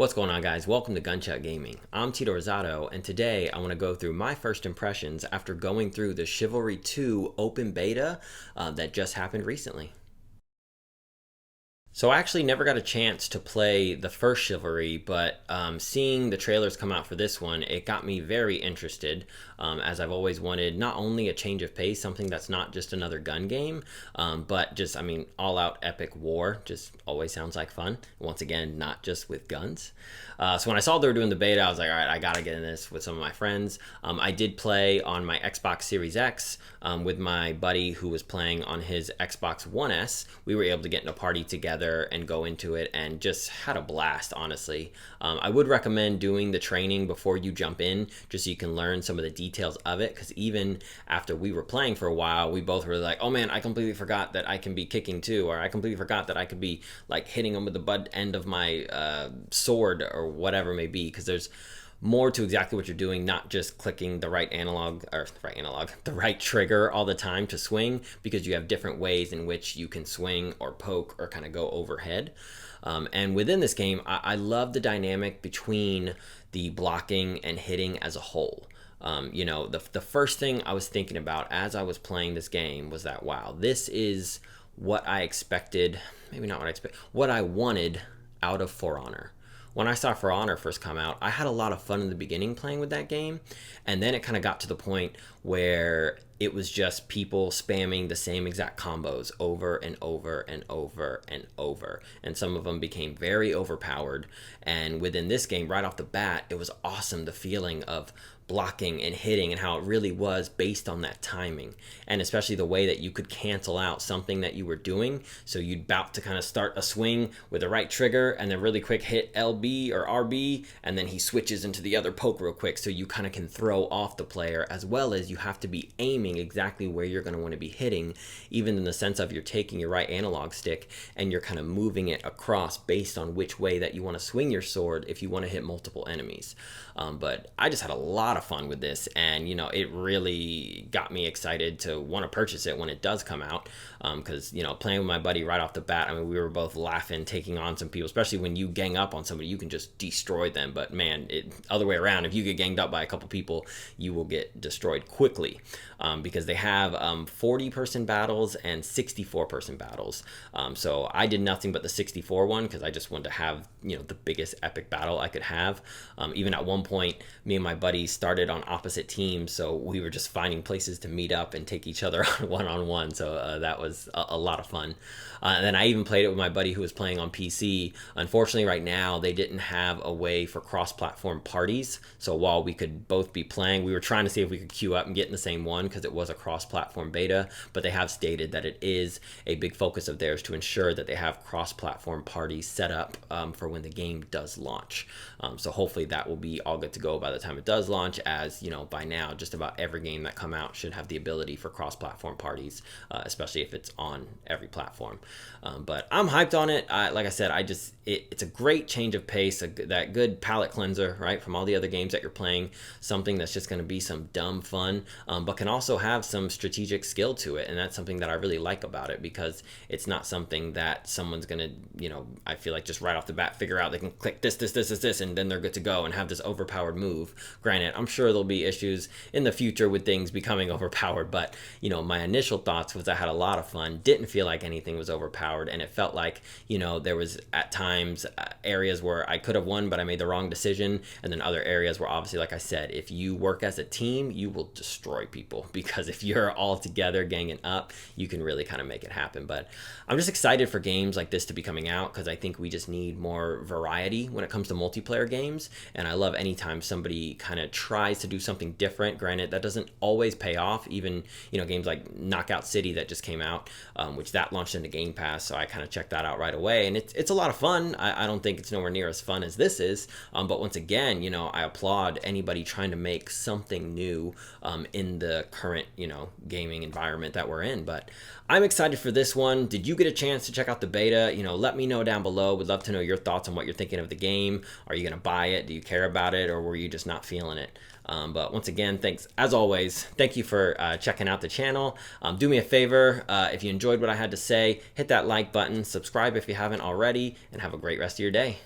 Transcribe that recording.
What's going on, guys? Welcome to Gunshot Gaming. I'm Tito Rosado, and today I want to go through my first impressions after going through the Chivalry 2 open beta that just happened recently. So I actually never got a chance to play the first Chivalry, but seeing the trailers come out for this one, it got me very interested, as I've always wanted not only a change of pace, something that's not just another gun game, but just, all-out epic war just always sounds like fun. Once again, not just with guns. So when I saw they were doing the beta, I was like, all right, I gotta get in this with some of my friends. I did play on my Xbox Series X with my buddy who was playing on his Xbox One S. We were able to get in a party together and go into it and just had a blast, honestly. I would recommend doing the training before you jump in, just so you can learn some of the details of it, because even after we were playing for a while, we both were like, oh man, I completely forgot that I can be kicking too, or I completely forgot that I could be like hitting them with the butt end of my sword or whatever it may be, because there's more to exactly what you're doing, not just clicking the right trigger all the time to swing, because you have different ways in which you can swing or poke or kind of go overhead. And within this game, I love the dynamic between the blocking and hitting as a whole. The first thing I was thinking about as I was playing this game was that, wow, this is what I expected, maybe not what I expected, what I wanted out of For Honor. When I saw For Honor first come out, I had a lot of fun in the beginning playing with that game, and then it kind of got to the point where it was just people spamming the same exact combos over and over and over and over, and some of them became very overpowered. And within this game, right off the bat, it was awesome, the feeling of blocking and hitting and how it really was based on that timing, and especially the way that you could cancel out something that you were doing. So you'd about to kind of start a swing with the right trigger and then really quick hit LB or RB, and then he switches into the other poke real quick, so you kind of can throw off the player, as well as you have to be aiming exactly where you're going to want to be hitting, even in the sense of you're taking your right analog stick and you're kind of moving it across based on which way that you want to swing your sword if you want to hit multiple enemies. But I just had a lot of fun with this, and it really got me excited to want to purchase it when it does come out, because playing with my buddy right off the bat, we were both laughing, taking on some people, especially when you gang up on somebody, you can just destroy them. But man, other way around, if you get ganged up by a couple people, you will get destroyed quickly, because they have 40-person battles and 64-person battles. So I did nothing but the 64 one, because I just wanted to have the biggest epic battle I could have. Even at one point, me and my buddy started on opposite teams, so we were just finding places to meet up and take each other on one-on-one. So that was a lot of fun. And then I even played it with my buddy who was playing on PC. Unfortunately, right now they didn't have a way for cross-platform parties, so while we could both be playing, we were trying to see if we could queue up and get in the same one, because it was a cross-platform beta. But they have stated that it is a big focus of theirs to ensure that they have cross-platform parties set up for when the game does launch. So hopefully that will be all good to go by the time it does launch, as by now just about every game that come out should have the ability for cross-platform parties, especially if it's on every platform. But I'm hyped on it. Like I said, it's a great change of pace, that good palate cleanser, right, from all the other games that you're playing. Something that's just going to be some dumb fun, but can also have some strategic skill to it, and that's something that I really like about it, because it's not something that someone's going to, I feel like just right off the bat figure out they can click this, and then they're good to go and have this overpowered move. Granted, I'm sure there'll be issues in the future with things becoming overpowered, but my initial thoughts was I had a lot of fun, didn't feel like anything was overpowered, and it felt like there was at times areas where I could have won, but I made the wrong decision, and then other areas where, obviously, like I said, if you work as a team, you will destroy people, because if you're all together ganging up, you can really kind of make it happen. But I'm just excited for games like this to be coming out, because I think we just need more variety when it comes to multiplayer games, and I love anytime somebody kind of tries to do something different. Granted, that doesn't always pay off. Even games like Knockout City that just came out, which that launched into Game Pass, so I kind of checked that out right away, and it's a lot of fun. I don't think it's nowhere near as fun as this is, but once again, I applaud anybody trying to make something new in the current gaming environment that we're in. But I'm excited for this one. Did you get a chance to check out the beta? Let me know down below. Would love to know your thoughts on what you're thinking of the game. Are you going to buy it? Do you care about it, or were you just not feeling it? But once again, thanks as always. Thank you for checking out the channel. Do me a favor, if you enjoyed what I had to say, hit that like button, subscribe if you haven't already, and have a great rest of your day.